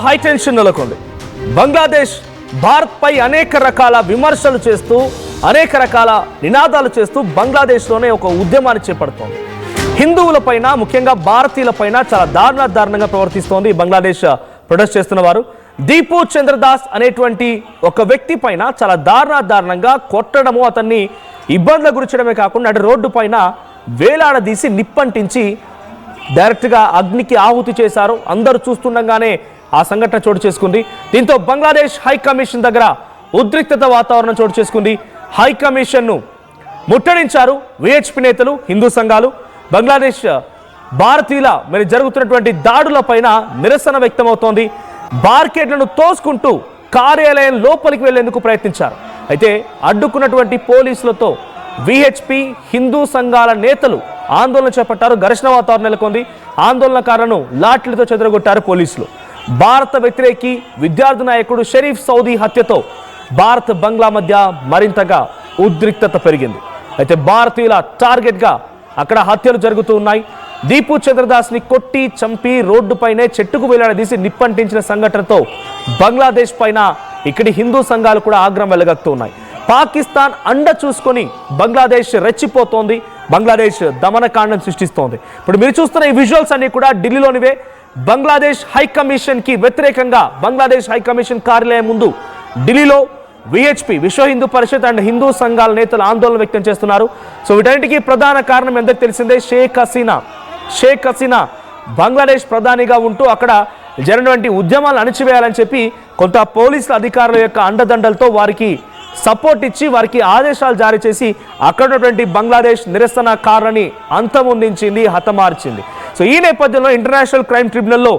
High tension నెలకొంది. బంగ్లాదేశ్ భారత్ పై అనేక రకాల విమర్శలు చేస్తూ అనేక రకాల నినాదాలు చేస్తూ బంగ్లాదేశ్లోనే ఒక ఉద్యమాన్ని చేపడుతోంది. హిందువులపైన ముఖ్యంగా భారతీయులపైన చాలా దారుణంగా ప్రవర్తిస్తోంది బంగ్లాదేశ్ ప్రొటెస్ట్ చేస్తున్న వారు. దీపు చంద్రదాస్ అనేటువంటి ఒక వ్యక్తి పైన చాలా దారుణంగా కొట్టడము, అతన్ని ఇబ్బందులకు గురించడమే కాకుండా అటు రోడ్డు పైన వేలాడదీసి నిప్పంటించి డైరెక్ట్గా అగ్నికి ఆహుతి చేశారు. అందరూ చూస్తుండగానే ఆ సంఘటన చోటు చేసుకుంది. దీంతో బంగ్లాదేశ్ హై కమిషన్ దగ్గర ఉద్రిక్తత వాతావరణం చోటు చేసుకుంది. హై కమిషన్ను ముట్టడించారు విహెచ్పి నేతలు, హిందూ సంఘాలు. బంగ్లాదేశ్ భారతీయుల మరి జరుగుతున్నటువంటి దాడుల పైన నిరసన వ్యక్తమవుతోంది. బార్కెట్లను తోసుకుంటూ కార్యాలయం లోపలికి వెళ్లేందుకు ప్రయత్నించారు. అయితే అడ్డుకున్నటువంటి పోలీసులతో విహెచ్పి హిందూ సంఘాల నేతలు ఆందోళన చేపట్టారు. ఘర్షణ వాతావరణం నెలకొంది. ఆందోళనకారులను లాఠీలతో చెదరగొట్టారు పోలీసులు. భారత వ్యతిరేకి విద్యార్థి నాయకుడు షరీఫ్ సౌదీ హత్యతో భారత్ బంగ్లా మధ్య మరింతగా ఉద్రిక్తత పెరిగింది. అయితే భారతీయుల టార్గెట్గా అక్కడ హత్యలు జరుగుతూ ఉన్నాయి. దీపు చంద్రదాస్ ని కొట్టి చంపి రోడ్డుపైనే చెట్టుకు వేలాడదీసి నిప్పంటించిన సంఘటనతో బంగ్లాదేశ్ పైన ఇక్కడి హిందూ సంఘాలు కూడా ఆగ్రహం వెలగక్కుతూ ఉన్నాయి. పాకిస్తాన్ అండ చూసుకొని బంగ్లాదేశ్ రెచ్చిపోతోంది. బంగ్లాదేశ్ దమనకాండం సృష్టిస్తోంది. ఇప్పుడు మీరు చూస్తున్న ఈ విజువల్స్ అన్ని కూడా ఢిల్లీలోనివే. బంగ్లాదేశ్ హై కమిషన్ కి వ్యతిరేకంగా బంగ్లాదేశ్ హై కమిషన్ కార్యాలయం ముందు ఢిల్లీలో విహెచ్పి విశ్వ హిందూ పరిషత్ అండ్ హిందూ సంఘాల నేతలు ఆందోళన వ్యక్తం చేస్తున్నారు. సో వీటన్నిటికీ ప్రధాన కారణం ఎందరికి తెలిసిందే, షేక్ హసీనా బంగ్లాదేశ్ ప్రధానిగా ఉంటూ అక్కడ జరిగినటువంటి ఉద్యమాలు అణిచివేయాలని చెప్పి కొంత పోలీసుల అధికారుల యొక్క అండదండలతో వారికి సపోర్ట్ ఇచ్చి వారికి ఆదేశాలు జారీ చేసి అక్కడ ఉన్నటువంటి బంగ్లాదేశ్ నిరసనకారులని అంతమొందించింది, హతమార్చింది. సో ఈ నేపథ్యంలో ఇంటర్నేషనల్ క్రైమ్ ట్రిబ్యునల్లో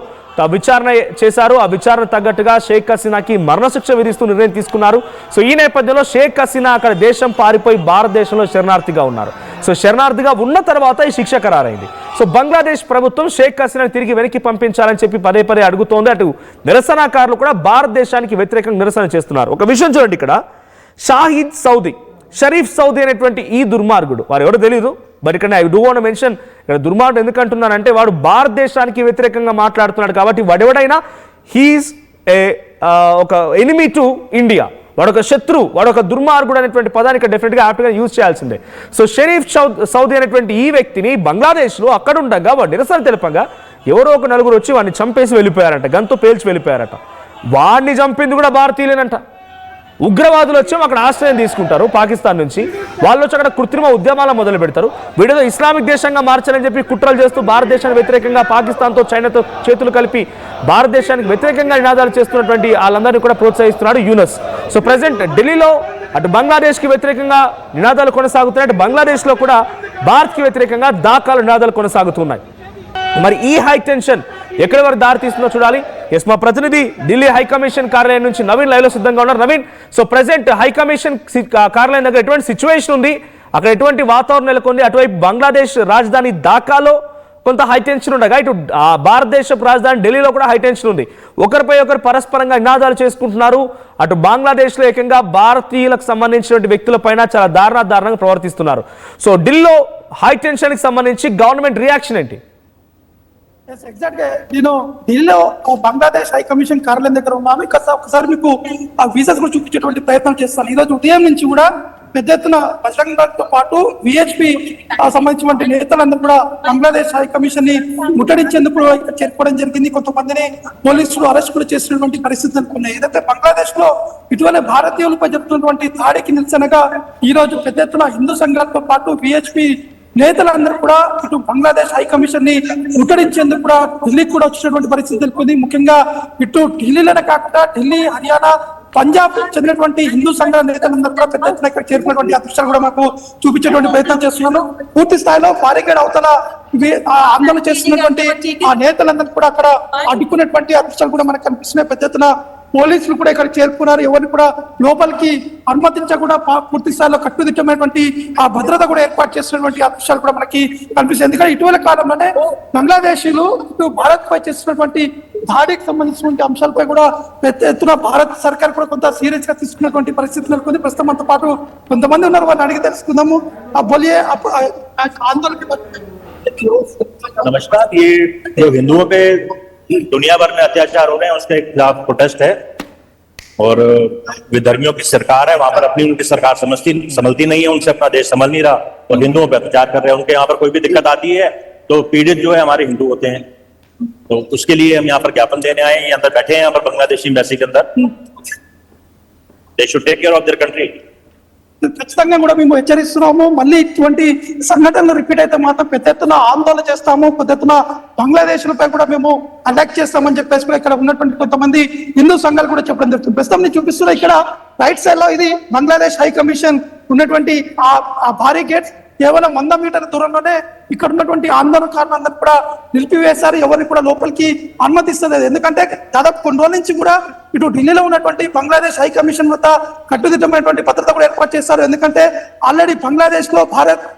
విచారణ చేశారు. ఆ విచారణ తగ్గట్టుగా షేక్ హసీనాకి మరణశిక్ష విధిస్తూ నిర్ణయం తీసుకున్నారు. సో ఈ నేపథ్యంలో షేక్ హసీనా అక్కడ దేశం పారిపోయి భారతదేశంలో శరణార్థిగా ఉన్నారు. సో శరణార్థిగా ఉన్న తర్వాత ఈ శిక్ష ఖరారైంది. సో బంగ్లాదేశ్ ప్రభుత్వం షేక్ హసీనాని తిరిగి వెనక్కి పంపించాలని చెప్పి పదే అడుగుతోంది. అటు నిరసనకారులు కూడా భారతదేశానికి వ్యతిరేకంగా నిరసన చేస్తున్నారు. ఒక విషయం చూడండి, ఇక్కడ షరీఫ్ సౌదీ అనేటువంటి ఈ దుర్మార్గుడు, వారు ఎవరో తెలియదు, బట్ ఇక్కడ ఐ డూ వాంట్ మెన్షన్, ఇక్కడ దుర్మార్గుడు ఎందుకంటున్నానంటే వాడు భారతదేశానికి వ్యతిరేకంగా మాట్లాడుతున్నాడు కాబట్టి వాడెవడైనా హీఈస్ ఒక ఎనిమీ టు ఇండియా, వాడొక శత్రువు, వాడొక దుర్మార్గుడు అనేటువంటి పదాన్ని ఇక్కడ డెఫినెట్గా యాప్ట్గా యూజ్ చేయాల్సిందే. సో షరీఫ్ సౌదీ అనేటువంటి ఈ వ్యక్తిని బంగ్లాదేశ్లో అక్కడ ఉండగా వాడు నిరసన తెలపగా ఎవరో ఒక నలుగురు వచ్చి వాడిని చంపేసి వెళ్ళిపోయారంట, గన్తో పేల్చి వెళ్ళిపోయారట. వాడిని చంపింది కూడా భారతీయులేనంట. ఉగ్రవాదులు వచ్చి అక్కడ ఆశ్రయం తీసుకుంటారు పాకిస్తాన్ నుంచి, వాళ్ళు వచ్చి అక్కడ కృత్రిమ ఉద్యమాలు మొదలు పెడతారు. వీడితో ఇస్లామిక్ దేశంగా మార్చాలని చెప్పి కుట్రలు చేస్తూ భారతదేశానికి వ్యతిరేకంగా పాకిస్తాన్తో చైనాతో చేతులు కలిపి భారతదేశానికి వ్యతిరేకంగా నినాదాలు చేస్తున్నటువంటి వాళ్ళందరినీ కూడా ప్రోత్సహిస్తున్నాడు యూనస్. సో ప్రజెంట్ ఢిల్లీలో అటు బంగ్లాదేశ్కి వ్యతిరేకంగా నినాదాలు కొనసాగుతున్నాయి, అటు బంగ్లాదేశ్లో కూడా భారత్కి వ్యతిరేకంగా దాఖలు నినాదాలు కొనసాగుతున్నాయి. మరి ఈ హై టెన్షన్ ఎక్కడి వరకు దారి తీస్తుందో చూడాలి. ఎస్, మా ప్రతినిధి ఢిల్లీ హై కమిషన్ కార్యాలయం నుంచి నవీన్ లైవ్ లో సిద్ధంగా ఉన్నారు. Naveen, so present high commission కార్యాలయం దగ్గర ఎటువంటి సిచ్యువేషన్ ఉంది, అక్కడ ఎటువంటి వాతావరణం నెలకొంది? అటువైపు బంగ్లాదేశ్ రాజధాని ఢాకాలో కొంత హై టెన్షన్ ఉండగా ఇటు భారతదేశపు రాజధాని ఢిల్లీలో కూడా హై టెన్షన్ ఉంది. ఒకరిపై ఒకరు పరస్పరంగా నినాదాలు చేసుకుంటున్నారు. అటు బంగ్లాదేశ్లో ఏకంగా భారతీయులకు సంబంధించినటువంటి వ్యక్తులపైన చాలా దారుణంగా ప్రవర్తిస్తున్నారు. సో ఢిల్లీలో హై టెన్షన్కి సంబంధించి గవర్నమెంట్ రియాక్షన్ ఏంటి? ఎగ్జాక్ట్ గా నేను ఢిల్లీలో బంగ్లాదేశ్ హై కమిషన్ కార్యాలయం దగ్గర ఉన్నాను. ఒకసారి మీకు ఆ వీసాస్ కూడా చూపించేటువంటి ప్రయత్నం చేస్తాను. ఈ రోజు ఉదయం నుంచి కూడా పెద్ద ఎత్తున బజరంగ దళంతో పాటు విహెచ్పి సంబంధించిన నేతలందరూ కూడా బంగ్లాదేశ్ హై కమిషన్ ని ముట్టడించేందుకు ఇక్కడ చేరుకోవడం జరిగింది. కొంతమందిని పోలీసులు అరెస్ట్ కూడా చేసినటువంటి పరిస్థితులు ఉన్నాయి. ఏదైతే బంగ్లాదేశ్ లో ఇటీవల భారతీయులపై జరుగుతున్నటువంటి దాడికి నిరసనగా ఈ రోజు పెద్ద ఎత్తున హిందూ సంఘాలతో పాటు విహెచ్పి నేతలందరూ కూడా ఇటు బంగ్లాదేశ్ హై కమిషన్ ని ముట్టడించేందుకు కూడా ఢిల్లీకి కూడా వచ్చినటువంటి పరిస్థితి తెలుపుతుంది. ముఖ్యంగా ఇటు ఢిల్లీలోనే కాకుండా ఢిల్లీ, హర్యానా, పంజాబ్ చెందినటువంటి హిందూ సంఘాల నేతలందరూ కూడా పెద్ద ఎత్తున ఇక్కడ చేరుకున్నటువంటి దృశ్యాలు కూడా మాకు చూపించేటువంటి ప్రయత్నం చేస్తున్నాను. పూర్తి స్థాయిలో బారికేడ్ అవతల ఆందోళన చేస్తున్నటువంటి ఆ నేతలందరూ కూడా అక్కడ అడ్డుకున్నటువంటి దృశ్యాలు కూడా మనకు కనిపిస్తున్నాయి. పెద్ద ఎత్తున పోలీసులు కూడా ఇక్కడ చేరుకున్నారు. ఎవరిని కూడా లోపలికి అనుమతించకుండా పూర్తి స్థాయిలో కట్టుదిట్టమైనటువంటి ఆ భద్రత కూడా ఏర్పాటు చేసినటువంటి దృశ్యాలు కూడా మనకి కనిపిస్తుంది. ఎందుకంటే ఇటీవల కాలంలోనే బంగ్లాదేశీలు ఇటు భారత్ పై చేస్తున్నటువంటి దాడికి సంబంధించినటువంటి అంశాలపై కూడా పెద్ద ఎత్తున భారత సర్కార్ కూడా కొంత సీరియస్ గా తీసుకున్నటువంటి పరిస్థితి నెలకొంది. ప్రస్తుతం మనతో పాటు కొంతమంది ఉన్నారు, వారిని అడిగి తెలుసుకుందాము. नमस्कार। ये जो हिंदुओं पे दुनिया भर में अत्याचार हो रहे हैं, उसके खिलाफ प्रोटेस्ट है। और विधर्मियों की सरकार है, वहां पर अपनी उनकी सरकार संभलती नहीं है, उनसे अपना देश संभल नहीं रहा और हिंदुओं पर अत्याचार कर रहे हैं। उनके यहाँ पर कोई भी दिक्कत आती है तो पीड़ित जो है हमारे हिंदू होते हैं। तो उसके लिए हम यहाँ पर ज्ञापन देने आए हैं। ये अंदर बैठे हैं यहाँ पर बांग्लादेशी एम्बेसी के अंदर। They should take care of their country. ఖచ్చితంగా కూడా మేము హెచ్చరిస్తున్నాము. మళ్ళీ ఇటువంటి సంఘటనలు రిపీట్ అయితే మాత్రం పెద్ద ఎత్తున ఆందోళన చేస్తాము, పెద్ద ఎత్తున బంగ్లాదేశ్ పై కూడా మేము అటాక్ చేస్తామని చెప్పేసి కూడా ఇక్కడ ఉన్నటువంటి కొంతమంది హిందూ సంఘాలు కూడా చెప్పడం జరుగుతుంది. ప్రస్తుతం నేను చూపిస్తున్నా ఇక్కడ రైట్ సైడ్ లో ఇది బంగ్లాదేశ్ హై కమిషన్ ఉన్నటువంటి ఆ భారీ గేట్స్. కేవలం 100 మీటర్ల దూరంలోనే ఇక్కడ ఉన్నటువంటి ఆందోళనకారులందరూ కూడా నిలిపివేశారు. ఎవరిని కూడా లోపలికి అనుమతిస్తలేదు. ఎందుకంటే దాదాపు కొన్ని రోజుల నుంచి కూడా ఇటు ఢిల్లీలో ఉన్నటువంటి బంగ్లాదేశ్ హై కమిషన్ వద్ద కట్టుదిట్టమైనటువంటి భద్రత కూడా ఏర్పాటు చేశారు. ఎందుకంటే ఆల్రెడీ బంగ్లాదేశ్ లో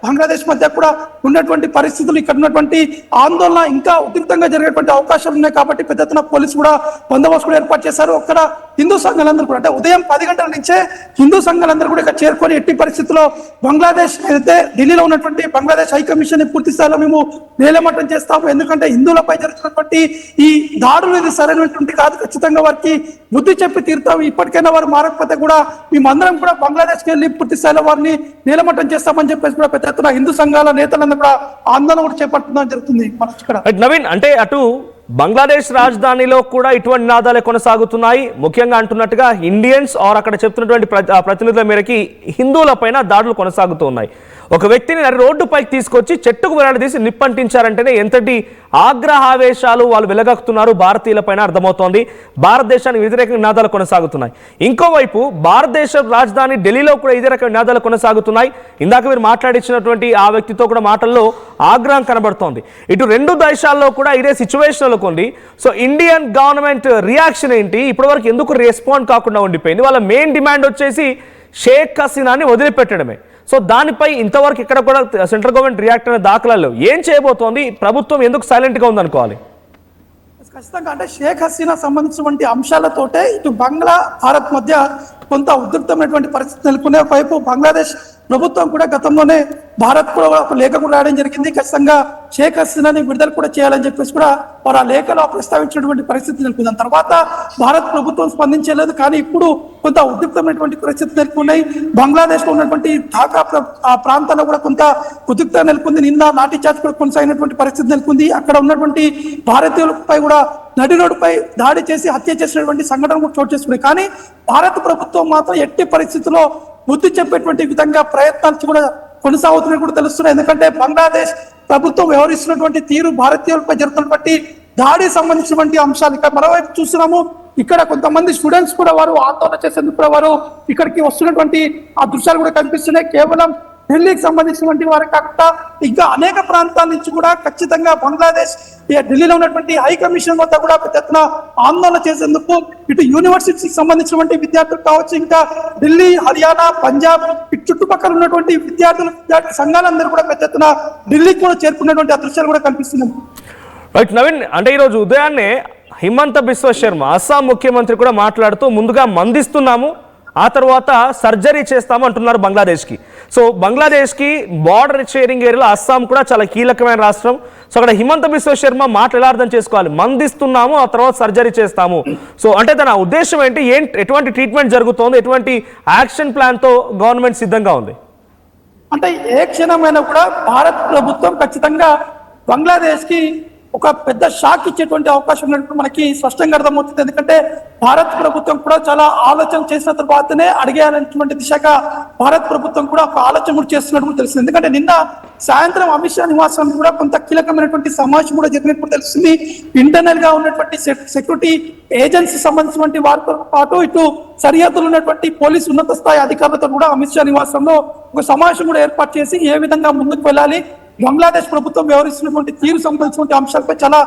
బంగ్లాదేశ్ మధ్య కూడా ఉన్నటువంటి పరిస్థితులు, ఇక్కడ ఉన్నటువంటి ఆందోళన ఇంకా ఉధృతంగా జరిగేటువంటి అవకాశాలు ఉన్నాయి. కాబట్టి పెద్ద ఎత్తున పోలీసు కూడా బందోబస్తు కూడా ఏర్పాటు చేశారు. అక్కడ హిందూ సంఘాలందరూ కూడా అంటే ఉదయం 10 గంటల నుంచే హిందూ సంఘాలందరూ కూడా ఇక్కడ చేరుకొని ఎట్టి పరిస్థితుల్లో బంగ్లాదేశ్ అయితే ఢిల్లీలో ఉన్నటువంటి బంగ్లాదేశ్ హై కమిషన్ పూర్తి స్థాయిలో మేము నేలమట్టం చేస్తాము. ఎందుకంటే హిందువులపై జరుగుతున్నటువంటి ఈ దాడులు ఇది సరైనటువంటి కాదు. ఖచ్చితంగా వారికి బుద్ధి చెప్పి తీరుతాం. ఇప్పటికైనా వారు మారకపోతే కూడా మేమందరం కూడా బంగ్లాదేశ్కి వెళ్ళి పూర్తి స్థాయిలో వారిని నేలమట్టం చేస్తామని చెప్పేసి కూడా పెద్ద ఎత్తున హిందూ సంఘాల నేతలందరూ కూడా ఆందోళన కూడా చేపట్టడం జరుగుతుంది. మనకి ఇక్కడ నవీన్, అంటే అటు బంగ్లాదేశ్ రాజధానిలో కూడా ఇటువంటి నినాదాలే కొనసాగుతున్నాయి. ముఖ్యంగా అంటున్నట్టుగా ఇండియన్స్ ఆర్ అక్కడ చెప్తున్నటువంటి ప్రతినిధుల మేరకి హిందువుల పైన దాడులు కొనసాగుతూ ఉన్నాయి. ఒక వ్యక్తిని రోడ్డుపైకి తీసుకొచ్చి చెట్టుకు వేలాడదీసి నిప్పంటించారంటేనే ఎంతటి ఆగ్రహావేశాలు వాళ్ళు వెలగక్కుతున్నారు భారతీయుల పైన అర్థమవుతోంది. భారతదేశానికి వ్యతిరేక నినాదాలు కొనసాగుతున్నాయి. ఇంకోవైపు భారతదేశ రాజధాని ఢిల్లీలో కూడా ఇదే రకమైన నినాదాలు కొనసాగుతున్నాయి. ఇందాక మీరు మాట్లాడించినటువంటి ఆ వ్యక్తితో కూడా మాటల్లో ఆగ్రహం కనబడుతోంది. ఇటు రెండు దేశాల్లో కూడా ఇదే సిచ్యువేషన్ ఉంది. సో ఇండియన్ గవర్నమెంట్ రియాక్షన్ ఏంటి? ఇప్పటివరకు ఎందుకు రెస్పాండ్ కాకుండా ఉండిపోయింది? వాళ్ళ మెయిన్ డిమాండ్ వచ్చేసి షేక్ హసీనాని వదిలిపెట్టడమే. సో దానిపై ఇంతవరకు ఇక్కడ కూడా సెంట్రల్ గవర్నమెంట్ రియాక్ట్ అయిన దాఖలాలు ఏం చేయబోతోంది? ప్రభుత్వం ఎందుకు సైలెంట్ గా ఉందనుకోవాలి? ఖచ్చితంగా అంటే షేక్ హసీనా సంబంధించినటువంటి అంశాలతోటే ఇటు బంగ్లా భారత్ మధ్య కొంత ఉధృతమైనటువంటి పరిస్థితి నెలకొనే వైపు బంగ్లాదేశ్ ప్రభుత్వం కూడా గతంలోనే భారత్ కూడా ఒక లేఖ కూడా రాయడం జరిగింది. ఖచ్చితంగా షేక్ హసీనాని విడుదల కూడా చేయాలని చెప్పేసి కూడా వారు ఆ లేఖలో ప్రస్తావించినటువంటి పరిస్థితి నెలకొంది. దాని తర్వాత భారత్ ప్రభుత్వం స్పందించలేదు. కానీ ఇప్పుడు కొంత ఉద్రిక్తమైనటువంటి పరిస్థితి నెలకొన్నాయి. బంగ్లాదేశ్ లో ఉన్నటువంటి ఢాకా ఆ ప్రాంతాల్లో కూడా కొంత ఉద్రిక్త నెలకొంది. నిన్న లాఠీ చార్జ్ కూడా కొనసాగినటువంటి పరిస్థితి నెలకొంది. అక్కడ ఉన్నటువంటి భారతీయులపై కూడా నడి రోడ్డుపై దాడి చేసి హత్య చేసినటువంటి సంఘటన కూడా చోటు చేసుకున్నాయి. కానీ భారత ప్రభుత్వం మాత్రం ఎట్టి పరిస్థితుల్లో బుద్ధి చెప్పేటువంటి విధంగా ప్రయత్నాలు కూడా కొనసాగుతున్నాయి కూడా తెలుస్తున్నాయి. ఎందుకంటే బంగ్లాదేశ్ ప్రభుత్వం వ్యవహరిస్తున్నటువంటి తీరు, భారతీయులపై జరుగుతున్నటువంటి దాడి సంబంధించినటువంటి అంశాలు ఇక్కడ మరోవైపు చూస్తున్నాము. ఇక్కడ కొంతమంది స్టూడెంట్స్ కూడా వారు ఆందోళన చేసేందుకు కూడా వారు ఇక్కడికి వస్తున్నటువంటి ఆ దృశ్యాలు కూడా కనిపిస్తున్నాయి. కేవలం ఢిల్లీకి సంబంధించినటువంటి వారు కాకుండా ఇంకా అనేక ప్రాంతాల నుంచి కూడా ఖచ్చితంగా బంగ్లాదేశ్ ఢిల్లీలో ఉన్నటువంటి హై కమిషన్ వద్ద కూడా పెద్ద ఎత్తున ఆందోళన చేసేందుకు ఇటు యూనివర్సిటీకి సంబంధించినటువంటి విద్యార్థులు కావచ్చు, ఇంకా ఢిల్లీ, హర్యానా, పంజాబ్ ఇటు చుట్టుపక్కల ఉన్నటువంటి విద్యార్థి సంఘాలందరూ కూడా పెద్ద ఎత్తున ఢిల్లీకి కూడా చేరుకున్నటువంటి ఆ దృశ్యాలు కూడా కనిపిస్తున్నాయి. రైట్ నవీన్, అంటే ఈరోజు ఉదయాన్నే హిమంత బిశ్వ శర్మ అస్సాం ముఖ్యమంత్రి కూడా మాట్లాడుతూ ముందుగా మందిస్తున్నాము, ఆ తర్వాత సర్జరీ చేస్తాము అంటున్నారు బంగ్లాదేశ్కి. సో బంగ్లాదేశ్కి బార్డర్ షేరింగ్ ఏరియాలో అస్సాం కూడా చాలా కీలకమైన రాష్ట్రం. సో అక్కడ హిమంత బిశ్వ శర్మ మాట ఎలా అర్థం చేసుకోవాలి? మందిస్తున్నాము, ఆ తర్వాత సర్జరీ చేస్తాము. సో అంటే తన ఉద్దేశం ఏంటి? ఎటువంటి ట్రీట్మెంట్ జరుగుతోంది? ఎటువంటి యాక్షన్ ప్లాన్తో గవర్నమెంట్ సిద్ధంగా ఉంది? అంటే ఏ క్షణమైనా కూడా భారత్ ప్రభుత్వం ఖచ్చితంగా బంగ్లాదేశ్కి ఒక పెద్ద షాక్ ఇచ్చేటువంటి అవకాశం ఉన్నట్టు మనకి స్పష్టంగా అర్థమవుతుంది. ఎందుకంటే భారత్ ప్రభుత్వం కూడా చాలా ఆలోచన చేసిన తర్వాతనే అడిగేటువంటి దిశగా భారత్ ప్రభుత్వం కూడా ఒక ఆలోచన కూడా చేస్తున్నట్టు తెలుస్తుంది. ఎందుకంటే నిన్న సాయంత్రం అమిత్ షా నివాసం కూడా కొంత కీలకమైనటువంటి సమావేశం కూడా జరిగినట్టు తెలుస్తుంది. ఇంటర్నల్ గా ఉన్నటువంటి సెక్యూరిటీ ఏజెన్సీ సంబంధించినటువంటి వారితో పాటు ఇటు సరిహద్దులు ఉన్నటువంటి పోలీసు ఉన్నత స్థాయి అధికారులతో కూడా అమిత్ షా నివాసంలో ఒక సమావేశం కూడా ఏర్పాటు చేసి ఏ విధంగా ముందుకు వెళ్ళాలి, బంగ్లాదేశ్ ప్రభుత్వం వ్యవహరిస్తున్నటువంటి తీరు సంబంధించినటువంటి అంశాలపై చాలా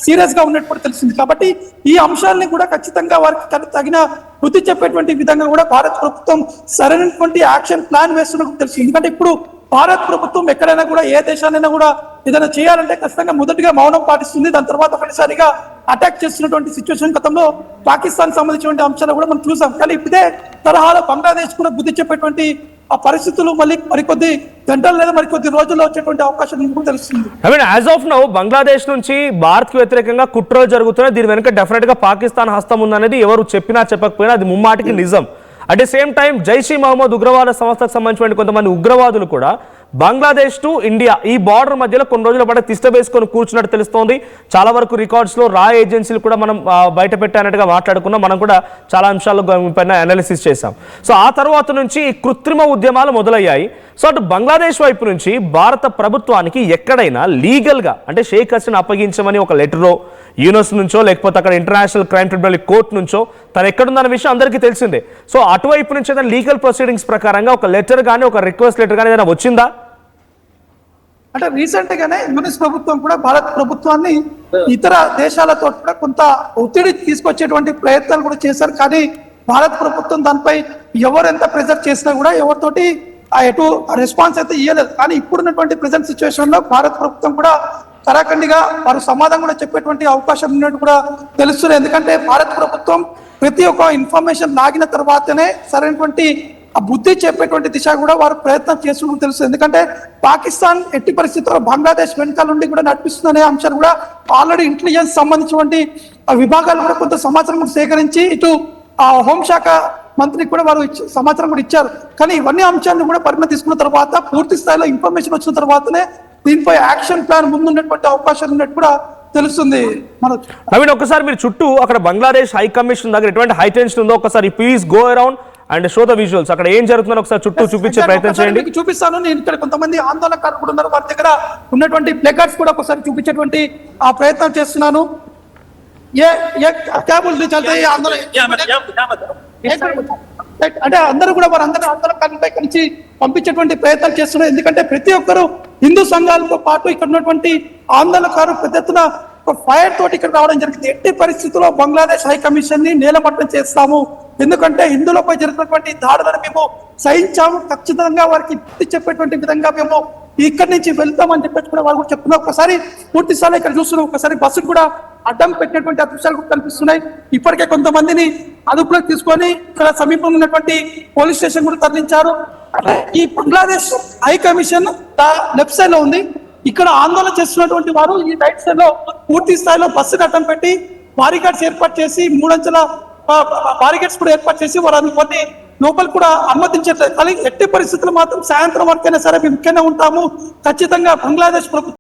సీరియస్ గా ఉన్నట్టు తెలిసింది. కాబట్టి ఈ అంశాలని కూడా ఖచ్చితంగా వారికి తగిన బుద్ధి చెప్పేటువంటి విధంగా కూడా భారత్ ప్రభుత్వం సరైనటువంటి యాక్షన్ ప్లాన్ వేస్తున్నట్టు తెలిసింది. ఎందుకంటే ఇప్పుడు భారత్ ప్రభుత్వం ఎక్కడైనా కూడా ఏ దేశాలైనా కూడా ఏదైనా చేయాలంటే ఖచ్చితంగా మొదటిగా మౌనం పాటిస్తుంది. దాని తర్వాత ఒకసారిగా అటాక్ చేస్తున్నటువంటి సిచ్యువేషన్ గతంలో పాకిస్తాన్ సంబంధించినటువంటి అంశాలు కూడా మనం చూసాం. కానీ ఇదే తరహాలో బంగ్లాదేశ్ కూడా బుద్ధి చెప్పేటువంటి ఆ పరిస్థితులు మళ్ళీ మరికొద్ది గంటలు లేదా మరికొద్ది రోజుల్లో వచ్చేటువంటి అవకాశం మీకు తెలుస్తుంది. I mean as of now Bangladesh నుంచి భారత్ కు వ్యతిరేకంగా కుట్రలు జరుగుతున్నాయి. దీని వెనుక డెఫినెట్ గా పాకిస్తాన్ హస్తం ఉందనేది ఎవరు చెప్పినా చెప్పకపోయినా అది ముమ్మాటికి నిజం. At the same time Jaish ఈ మహమ్మద్ ఉగ్రవాద సంస్థకు సంబంధించిన కొంతమంది ఉగ్రవాదులు కూడా బంగ్లాదేశ్ టు ఇండియా ఈ బార్డర్ మధ్యలో కొన్ని రోజుల పాటు తిష్ట వేసుకొని కూర్చున్నట్టు తెలుస్తోంది. చాలా వరకు రికార్డ్స్ లో రా ఏజెన్సీలు కూడా మనం బయట పెట్టానట్టుగా మాట్లాడుకున్నాం. మనం కూడా చాలా అంశాలు పైన అనాలిసిస్ చేశాం. సో ఆ తర్వాత నుంచి ఈ కృత్రిమ ఉద్యమాలు మొదలయ్యాయి. సో అటు బంగ్లాదేశ్ వైపు నుంచి భారత ప్రభుత్వానికి ఎక్కడైనా లీగల్ గా అంటే షేక్ హసీనా అప్పగించమని ఒక లెటరో యూఎస్ నుంచో లేకపోతే అక్కడ ఇంటర్నేషనల్ క్రైమ్ ట్రిబ్యునల్ కోర్టు నుంచో తను ఎక్కడుందన్న విషయం అందరికీ తెలిసిందే. సో అటువైపు నుంచి ఏదైనా లీగల్ ప్రొసీడింగ్స్ ప్రకారంగా ఒక లెటర్ కానీ ఒక రిక్వెస్ట్ లెటర్ కానీ ఏదైనా వచ్చిందా? అంటే రీసెంట్ గానే యుఎస్ ప్రభుత్వం కూడా భారత ప్రభుత్వాన్ని ఇతర దేశాలతో కూడా కొంత ఒత్తిడి తీసుకొచ్చేటువంటి ప్రయత్నాలు కూడా చేశారు. కానీ భారత ప్రభుత్వం దానిపై ఎవరు ఎంత ప్రెజర్ చేసినా కూడా ఎవరితోటి ఎటు రెస్పాన్స్ అయితే ఇవ్వలేదు. కానీ ఇప్పుడున్నటువంటి ప్రెజెంట్ సిచ్యువేషన్ లో భారత ప్రభుత్వం కూడా కరాఖండిగా వారు సమాధానం కూడా చెప్పేటువంటి అవకాశం ఉన్నట్టు కూడా తెలుస్తుంది. ఎందుకంటే భారత ప్రభుత్వం ప్రతి ఒక్క ఇన్ఫర్మేషన్ లాగిన తర్వాతనే సరైనటువంటి ఆ బుద్ధి చెప్పేటువంటి దిశ కూడా వారు ప్రయత్నం చేస్తున్నట్టు తెలుస్తుంది. ఎందుకంటే పాకిస్తాన్ ఎట్టి పరిస్థితుల్లో బంగ్లాదేశ్ వెనకాల నుండి కూడా నడిపిస్తుందనే అంశాలు కూడా ఆల్రెడీ ఇంటెలిజెన్స్ సంబంధించినటువంటి విభాగాలు కూడా కొంత సమాచారం కూడా సేకరించి ఇటు ఆ హోంశాఖ మంత్రికి కూడా వారు సమాచారం కూడా ఇచ్చారు. కానీ ఇవన్నీ అంశాలను కూడా పరిగణ తీసుకున్న తర్వాత పూర్తి స్థాయిలో ఇన్ఫర్మేషన్ వచ్చిన తర్వాతనే దీనిపై యాక్షన్ ప్లాన్ ముందున్నటువంటి అవకాశాలు ఉన్నట్టు కూడా తెలుస్తుంది. నవీన్, ఒకసారి మీరు చుట్టూ అక్కడ బంగ్లాదేశ్ హై కమిషన్ దగ్గర ఎటువంటి హై టెన్షన్ ఉందో ఒకసారి please go around and show the visuals. అక్కడ ఏం జరుగుతుందో ఒకసారి చుట్టూ చూపించే ప్రయత్నం చేయండి. చూపిస్తాను. నేను ఇక్కడ కొంతమంది ఆందోళనకారులు కూడా ఉన్నారు, వారి దగ్గర ఉన్నటువంటి ప్లేకార్డ్స్ కూడా ఒకసారి చూపించేటువంటి ఆ ప్రయత్నం చేస్తున్నాను. అంటే అందరూ కూడా వారందరూ ఆందోళనకారులపై కలిసి పంపించేటువంటి ప్రయత్నాలు చేస్తున్నారు. ఎందుకంటే ప్రతి ఒక్కరు హిందూ సంఘాలతో పాటు ఇక్కడ ఉన్నటువంటి ఆందోళనకారు పెద్ద ఎత్తున ఫైర్ తోటి ఇక్కడ రావడం జరిగింది. ఎట్టి పరిస్థితుల్లో బంగ్లాదేశ్ హై కమిషన్ ని నేలమట్టం చేస్తాము, ఎందుకంటే హిందువులపై జరుగుతున్నటువంటి దాడులను మేము సహించాము, ఖచ్చితంగా వారికి చెప్పేటువంటి విధంగా మేము ఇక్కడి నుంచి వెళ్తామని చెప్పేసి కూడా వాళ్ళు కూడా చెప్తున్నారు. ఒకసారి పూర్తి స్థాయిలో ఇక్కడ చూస్తున్నాం. ఒకసారి బస్సు కూడా అడ్డం పెట్టినటువంటి దృశ్యాలు కూడా కనిపిస్తున్నాయి. ఇప్పటికే కొంతమందిని అదుపులోకి తీసుకొని ఇక్కడ సమీపంలో ఉన్నటువంటి పోలీస్ స్టేషన్ కూడా తరలించారు. ఈ Bangladesh high commission left side లో ఉంది. ఇక్కడ ఆందోళన చేస్తున్నటువంటి వారు ఈ రైట్ సైడ్ లో పూర్తి స్థాయిలో బస్సుకు అడ్డం పెట్టి బారికేడ్స్ ఏర్పాటు చేసి 3 అంచెల బారికేడ్స్ కూడా ఏర్పాటు చేసి వారు కొన్ని లోపల కూడా అనుమతించట్లేదు. కానీ ఎట్టి పరిస్థితులు మాత్రం సాయంత్రం వరకైనా సరే మేము ఇక్కడనే ఉంటాము, ఖచ్చితంగా బంగ్లాదేశ్ ప్రభుత్వం